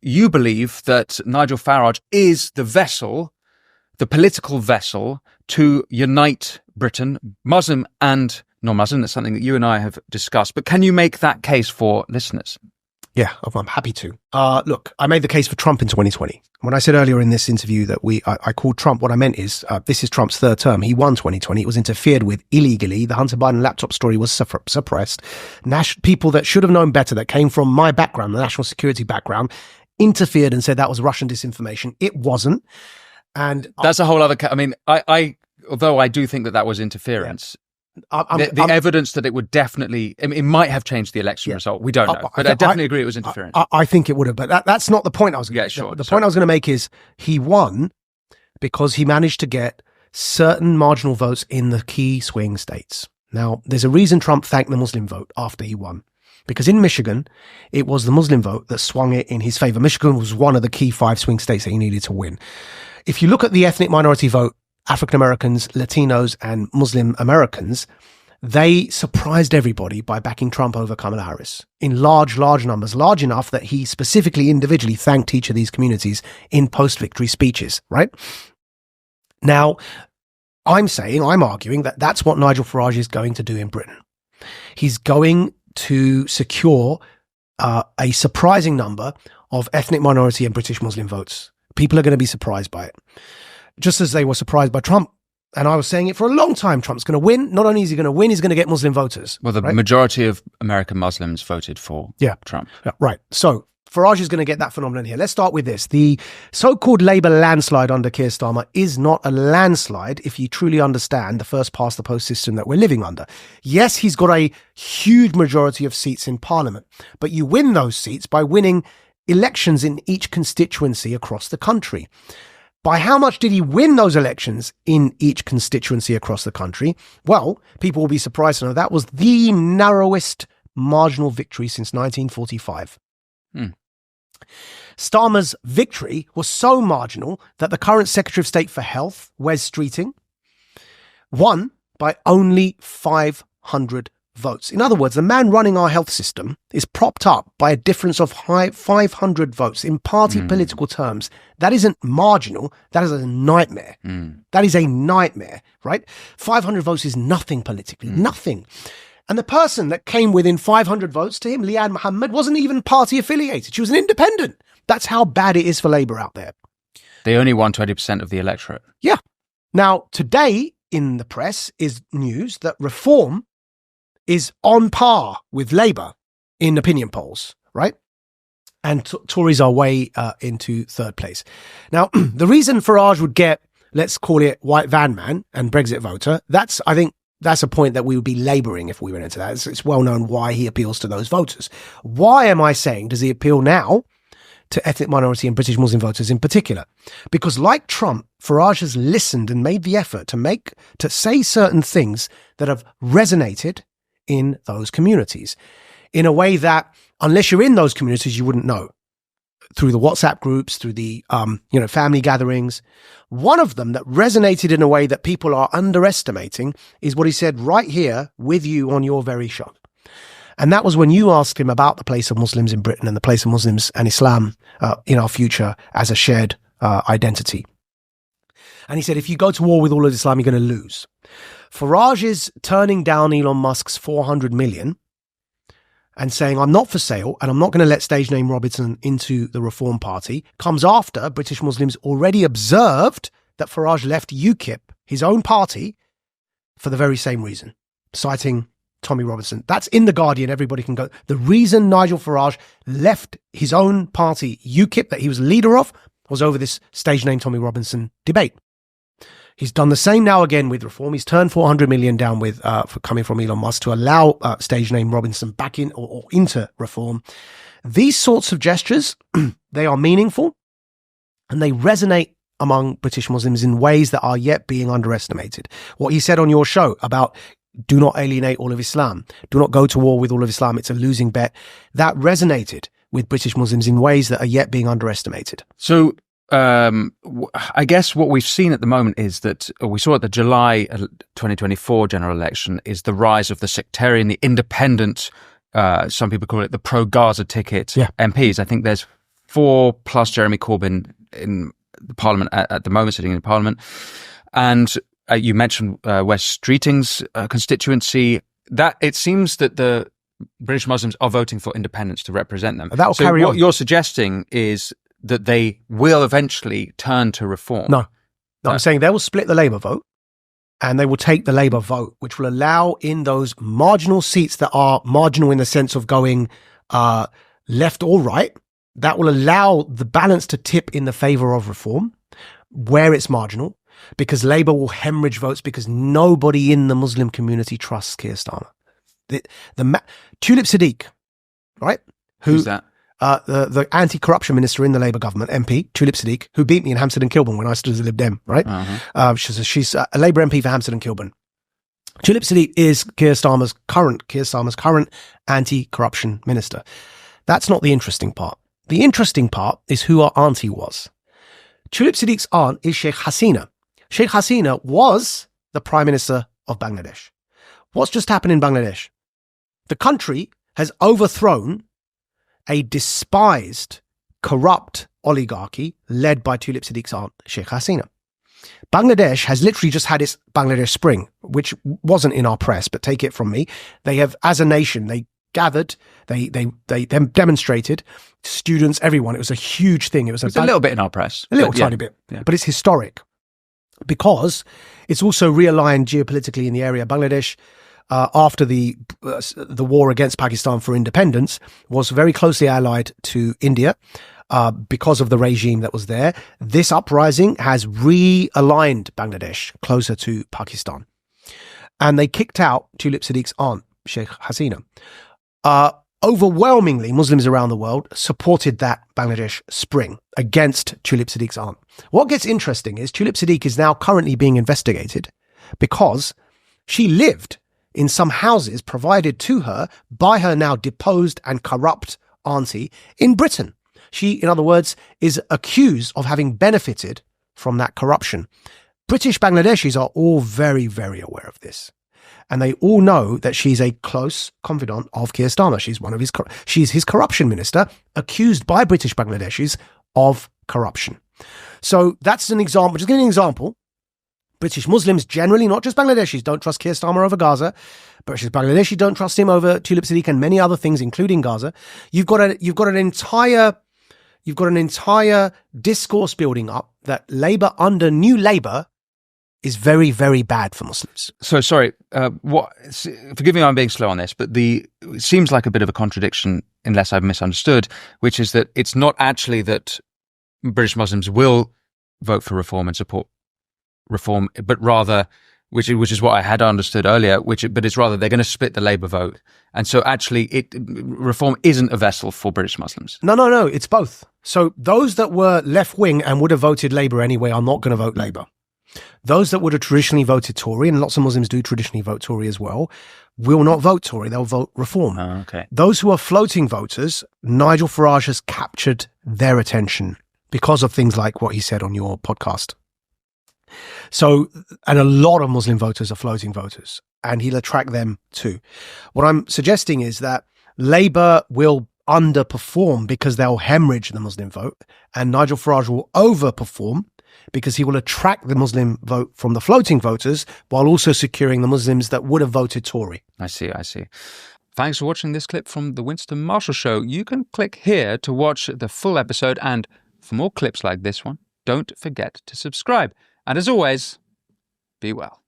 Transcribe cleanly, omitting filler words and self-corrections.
you believe that Nigel Farage is the vessel, the political vessel, to unite Britain, Muslim and non-Muslim. That's something that you and I have discussed. But can you make that case for listeners? Yeah, I'm happy to. Look, I made the case for Trump in 2020. When I said earlier in this interview that I called Trump, what I meant is this is Trump's third term. He won 2020. It was interfered with illegally. The Hunter Biden laptop story was suppressed. People that should have known better, that came from my background, the national security background, interfered and said that was Russian disinformation. It wasn't. And that's a whole other... I mean, although I do think that was interference... Yeah. The evidence that it would definitely, it might have changed the election result. We don't know, but I definitely agree it was interference. I think it would have, but that's not the point I was going to make. Sure. The point I was going to make is he won because he managed to get certain marginal votes in the key swing states. Now, there's a reason Trump thanked the Muslim vote after he won, because in Michigan, it was the Muslim vote that swung it in his favor. Michigan was one of the key 5 swing states that he needed to win. If you look at the ethnic minority vote, African Americans, Latinos, and Muslim Americans, they surprised everybody by backing Trump over Kamala Harris in large numbers, large enough that he specifically individually thanked each of these communities in post-victory speeches, right? Now, I'm arguing that that's what Nigel Farage is going to do in Britain. He's going to secure a surprising number of ethnic minority and British Muslim votes. People are going to be surprised by it. Just as they were surprised by Trump. And I was saying it for a long time. Trump's going to win. Not only is he going to win, he's going to get Muslim voters. Well, the majority of American Muslims voted for Trump. Yeah, right. So Farage is going to get that phenomenon here. Let's start with this. The so-called Labour landslide under Keir Starmer is not a landslide if you truly understand the first-past-the-post system that we're living under. Yes, he's got a huge majority of seats in Parliament, but you win those seats by winning elections in each constituency across the country. By how much did he win those elections in each constituency across the country? Well, people will be surprised to know that was the narrowest marginal victory since 1945. Starmer's victory was so marginal that the current Secretary of State for Health, Wes Streeting, won by only 500 votes. In other words, the man running our health system is propped up by a difference of 500 votes in party political terms. That isn't marginal. That is a nightmare. That is a nightmare, right? 500 votes is nothing politically, nothing. And the person that came within 500 votes to him, Liane Mohammed, wasn't even party affiliated. She was an independent. That's how bad it is for Labour out there. They only won 20% of the electorate. Yeah. Now, today in the press is news that Reform is on par with Labour in opinion polls, right? And Tories are way into third place. Now, the reason Farage would get, let's call it white van man and Brexit voter, I think that's a point that we would be labouring if we went into that. It's well known why he appeals to those voters. Why am I saying does he appeal now to ethnic minority and British Muslim voters in particular? Because like Trump, Farage has listened and made the effort to say certain things that have resonated in those communities in a way that, unless you're in those communities, you wouldn't know. Through the WhatsApp groups, through the family gatherings. One of them that resonated in a way that people are underestimating is what he said right here with you on your very show. And that was when you asked him about the place of Muslims in Britain and the place of Muslims and Islam in our future as a shared identity. And he said, if you go to war with all of Islam, you're going to lose. Farage is turning down Elon Musk's 400 million and saying, I'm not for sale and I'm not going to let stage name Robinson into the Reform Party, comes after British Muslims already observed that Farage left UKIP, his own party, for the very same reason, citing Tommy Robinson. That's in The Guardian. Everybody can go. The reason Nigel Farage left his own party, UKIP, that he was leader of, was over this stage name Tommy Robinson debate. He's done the same now again with Reform. He's turned 400 million down with for coming from Elon Musk to allow stage name Robinson back in or into Reform. These sorts of gestures, they are meaningful and they resonate among British Muslims in ways that are yet being underestimated. What he said on your show about do not alienate all of Islam, do not go to war with all of Islam, it's a losing bet, that resonated with British Muslims in ways that are yet being underestimated. So I guess what we've seen at the moment is that we saw at the July 2024 general election is the rise of the sectarian, the independent, some people call it the pro-Gaza ticket MPs. I think there's 4+ Jeremy Corbyn in the Parliament at the moment, sitting in Parliament. And you mentioned West Streeting's constituency. That it seems that the British Muslims are voting for independence to represent them. That will carry on. What you're suggesting is that they will eventually turn to reform. No, I'm saying they will split the Labour vote and they will take the Labour vote, which will allow in those marginal seats that are marginal in the sense of going left or right, that will allow the balance to tip in the favour of reform where it's marginal, because Labour will hemorrhage votes because nobody in the Muslim community trusts Keir Starmer. Tulip Siddiq, right? Who's that? The anti-corruption minister in the Labour government, MP, Tulip Siddiq, who beat me in Hampstead and Kilburn when I stood as a Lib Dem, right? Uh-huh. She's a Labour MP for Hampstead and Kilburn. Tulip Siddiq is Keir Starmer's current anti-corruption minister. That's not the interesting part. The interesting part is who our auntie was. Tulip Siddiq's aunt is Sheikh Hasina. Sheikh Hasina was the Prime Minister of Bangladesh. What's just happened in Bangladesh? The country has overthrown a despised, corrupt oligarchy led by Tulip Siddiq's aunt, Sheikh Hasina. Bangladesh has literally just had its Bangladesh Spring, which wasn't in our press, but take it from me. They have, as a nation, they gathered, they demonstrated, students, everyone. It was a huge thing. It was a little bit in our press. A little tiny bit. Yeah. But it's historic because it's also realigned geopolitically in the area. Bangladesh, after the war against Pakistan for independence, was very closely allied to India because of the regime that was there. This uprising has realigned Bangladesh closer to Pakistan. And they kicked out Tulip Siddiq's aunt, Sheikh Hasina. Overwhelmingly, Muslims around the world supported that Bangladesh Spring against Tulip Siddiq's aunt. What gets interesting is Tulip Siddiq is now currently being investigated because she lived in some houses provided to her by her now deposed and corrupt auntie in Britain. She, in other words, is accused of having benefited from that corruption. British Bangladeshis are all very, very aware of this. And they all know that she's a close confidant of Keir Starmer. She's his corruption minister, accused by British Bangladeshis of corruption. So that's an example. Just giving an example. British Muslims generally, not just Bangladeshis, don't trust Keir Starmer over Gaza. British Bangladeshis don't trust him over Tulip Siddiq and many other things, including Gaza. You've got an entire discourse building up that Labour under New Labour is very, very bad for Muslims. So sorry, forgive me, I'm being slow on this, but it seems like a bit of a contradiction, unless I've misunderstood, which is that it's not actually that British Muslims will vote for reform and support reform, but rather, which is what I had understood earlier, but it's rather they're going to split the Labour vote. And so actually reform isn't a vessel for British Muslims. No, it's both. So those that were left-wing and would have voted Labour anyway are not going to vote Labour. Those that would have traditionally voted Tory, and lots of Muslims do traditionally vote Tory as well, will not vote Tory. They'll vote Reform. Oh, okay. Those who are floating voters, Nigel Farage has captured their attention because of things like what he said on your podcast. So, and a lot of Muslim voters are floating voters, and he'll attract them too. What I'm suggesting is that Labour will underperform because they'll hemorrhage the Muslim vote, and Nigel Farage will overperform because he will attract the Muslim vote from the floating voters while also securing the Muslims that would have voted Tory. I see. Thanks for watching this clip from the Winston Marshall Show. You can click here to watch the full episode, and for more clips like this one, don't forget to subscribe. And as always, be well.